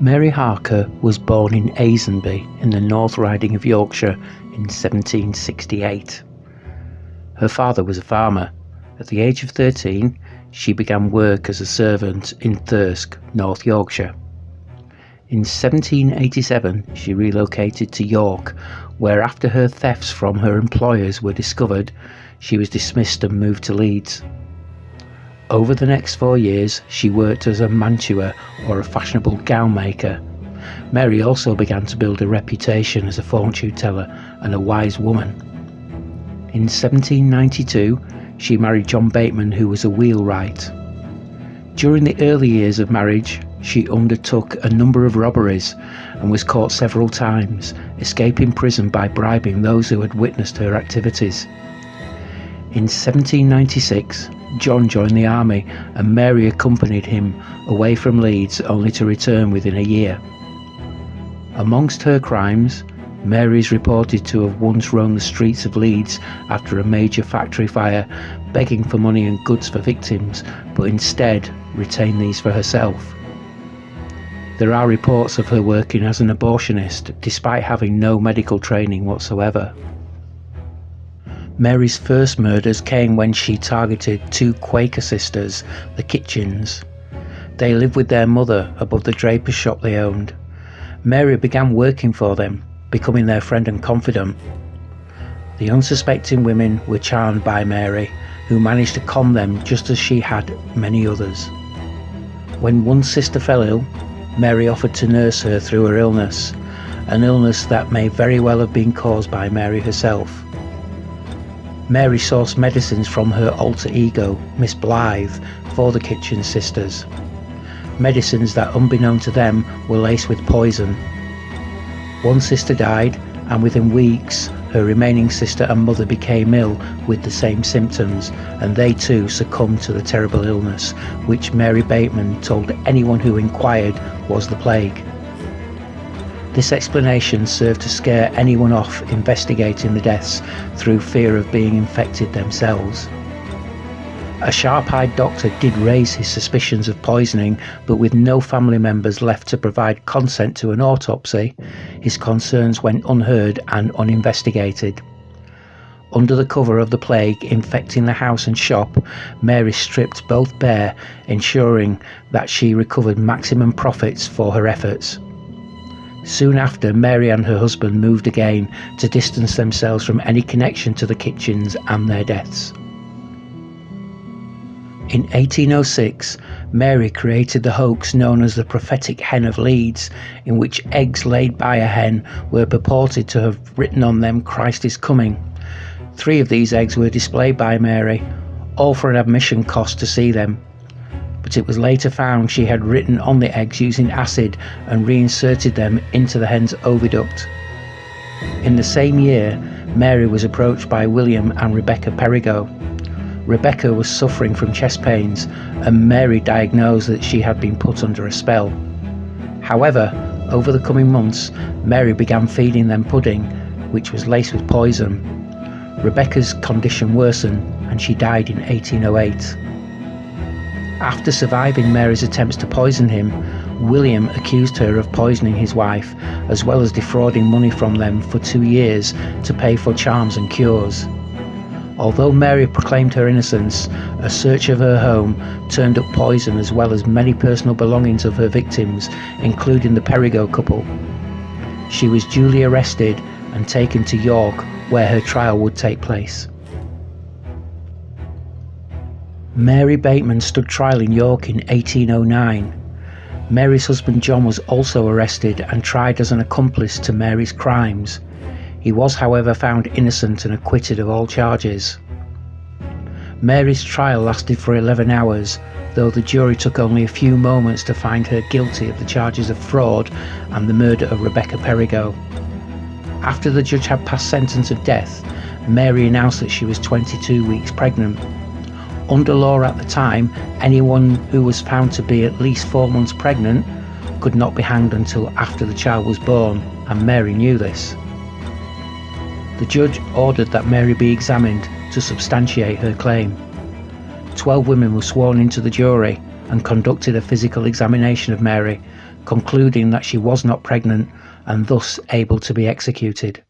Mary Harker was born in Asenby in the North Riding of Yorkshire in 1768. Her father was a farmer. At the age of 13, she began work as a servant in Thirsk, North Yorkshire. In 1787, she relocated to York, where after her thefts from her employers were discovered, she was dismissed and moved to Leeds. Over the next 4 years, she worked as a mantua or a fashionable gown maker. Mary also began to build a reputation as a fortune teller and a wise woman. In 1792, she married John Bateman, who was a wheelwright. During the early years of marriage, she undertook a number of robberies and was caught several times, escaping prison by bribing those who had witnessed her activities. In 1796, John joined the army and Mary accompanied him away from Leeds, only to return within a year. Amongst her crimes, Mary is reported to have once roamed the streets of Leeds after a major factory fire, begging for money and goods for victims, but instead retained these for herself. There are reports of her working as an abortionist, despite having no medical training whatsoever. Mary's first murders came when she targeted 2 Quaker sisters, the Kitchens. They lived with their mother above the draper's shop they owned. Mary began working for them, becoming their friend and confidant. The unsuspecting women were charmed by Mary, who managed to calm them just as she had many others. When one sister fell ill, Mary offered to nurse her through her illness, an illness that may very well have been caused by Mary herself. Mary sourced medicines from her alter ego, Miss Blythe, for the Kitchen sisters. Medicines that, unbeknown to them, were laced with poison. One sister died, and within weeks, her remaining sister and mother became ill with the same symptoms, and they too succumbed to the terrible illness, which Mary Bateman told anyone who inquired was the plague. This explanation served to scare anyone off investigating the deaths through fear of being infected themselves. A sharp-eyed doctor did raise his suspicions of poisoning, but with no family members left to provide consent to an autopsy, his concerns went unheard and uninvestigated. Under the cover of the plague infecting the house and shop, Mary stripped both bare, ensuring that she recovered maximum profits for her efforts. Soon after, Mary and her husband moved again to distance themselves from any connection to the Kitchens and their deaths. In 1806, Mary created the hoax known as the prophetic hen of Leeds, in which eggs laid by a hen were purported to have written on them "Christ is coming." 3 of these eggs were displayed by Mary, all for an admission cost to see them. But it was later found she had written on the eggs using acid and reinserted them into the hen's oviduct. In the same year, Mary was approached by William and Rebecca Perigo. Rebecca was suffering from chest pains, and Mary diagnosed that she had been put under a spell. However, over the coming months, Mary began feeding them pudding, which was laced with poison. Rebecca's condition worsened, and she died in 1808. After surviving Mary's attempts to poison him, William accused her of poisoning his wife, as well as defrauding money from them for 2 years to pay for charms and cures. Although Mary proclaimed her innocence, a search of her home turned up poison as well as many personal belongings of her victims, including the Perigo couple. She was duly arrested and taken to York, where her trial would take place. Mary Bateman stood trial in York in 1809. Mary's husband John was also arrested and tried as an accomplice to Mary's crimes. He was, however, found innocent and acquitted of all charges. Mary's trial lasted for 11 hours, though the jury took only a few moments to find her guilty of the charges of fraud and the murder of Rebecca Perigo. After the judge had passed sentence of death, Mary announced that she was 22 weeks pregnant. Under law at the time, anyone who was found to be at least 4 months pregnant could not be hanged until after the child was born, and Mary knew this. The judge ordered that Mary be examined to substantiate her claim. 12 women were sworn into the jury and conducted a physical examination of Mary, concluding that she was not pregnant and thus able to be executed.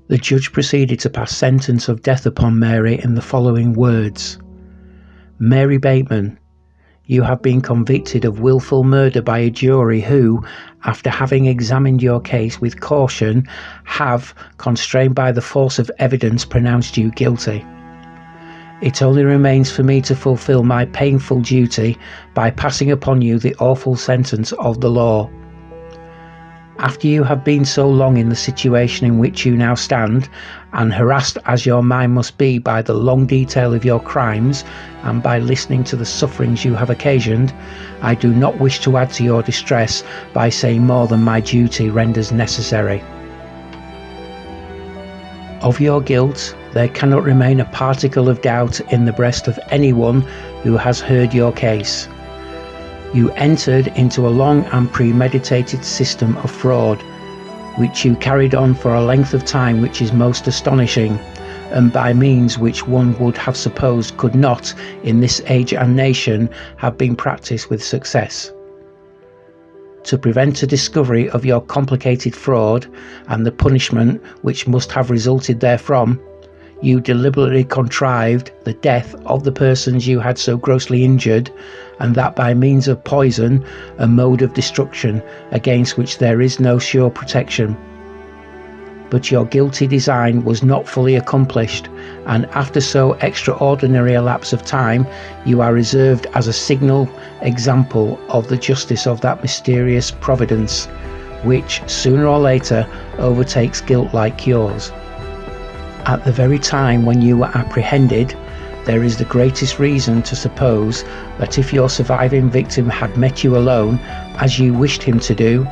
The judge proceeded to pass sentence of death upon Mary in the following words: Mary Bateman, you have been convicted of willful murder by a jury who, after having examined your case with caution, have, constrained by the force of evidence, pronounced you guilty. It only remains for me to fulfil my painful duty by passing upon you the awful sentence of the law. After you have been so long in the situation in which you now stand, and harassed as your mind must be by the long detail of your crimes and by listening to the sufferings you have occasioned, I do not wish to add to your distress by saying more than my duty renders necessary. Of your guilt there cannot remain a particle of doubt in the breast of anyone who has heard your case. You entered into a long and premeditated system of fraud, which you carried on for a length of time which is most astonishing, and by means which one would have supposed could not, in this age and nation, have been practised with success. To prevent a discovery of your complicated fraud and the punishment which must have resulted therefrom, you deliberately contrived the death of the persons you had so grossly injured, and that by means of poison, a mode of destruction against which there is no sure protection. But your guilty design was not fully accomplished, and after so extraordinary a lapse of time, you are reserved as a signal example of the justice of that mysterious providence, which, sooner or later, overtakes guilt like yours. At the very time when you were apprehended, there is the greatest reason to suppose that if your surviving victim had met you alone, as you wished him to do,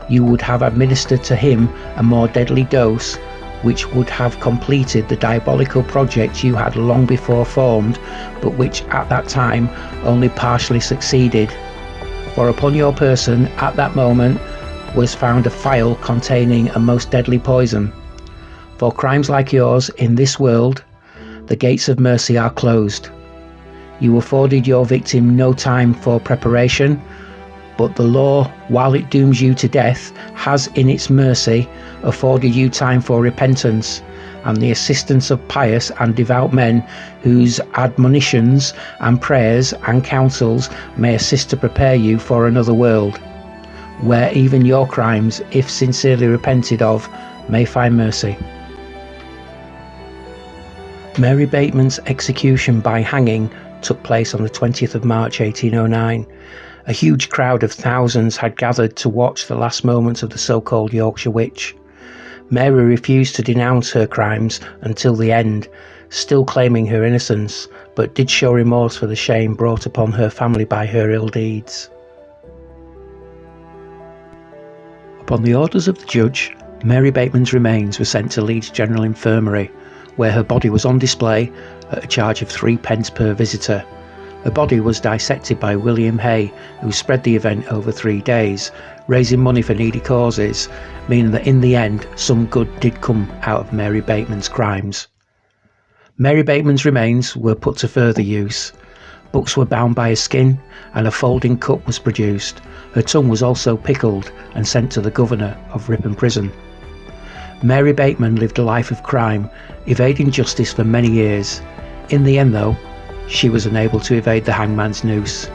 you would have administered to him a more deadly dose, which would have completed the diabolical project you had long before formed, but which at that time only partially succeeded. For upon your person at that moment was found a phial containing a most deadly poison. For crimes like yours in this world, the gates of mercy are closed. You afforded your victim no time for preparation, but the law, while it dooms you to death, has in its mercy afforded you time for repentance and the assistance of pious and devout men whose admonitions and prayers and counsels may assist to prepare you for another world, where even your crimes, if sincerely repented of, may find mercy. Mary Bateman's execution by hanging took place on the 20th of March 1809. A huge crowd of thousands had gathered to watch the last moments of the so-called Yorkshire Witch. Mary refused to denounce her crimes until the end, still claiming her innocence, but did show remorse for the shame brought upon her family by her ill deeds. Upon the orders of the judge, Mary Bateman's remains were sent to Leeds General Infirmary, where her body was on display at a charge of 3p per visitor. Her body was dissected by William Hay, who spread the event over 3 days, raising money for needy causes, meaning that in the end some good did come out of Mary Bateman's crimes. Mary Bateman's remains were put to further use. Books were bound by her skin and a folding cup was produced. Her tongue was also pickled and sent to the governor of Ripon Prison. Mary Bateman lived a life of crime, evading justice for many years. In the end though, she was unable to evade the hangman's noose.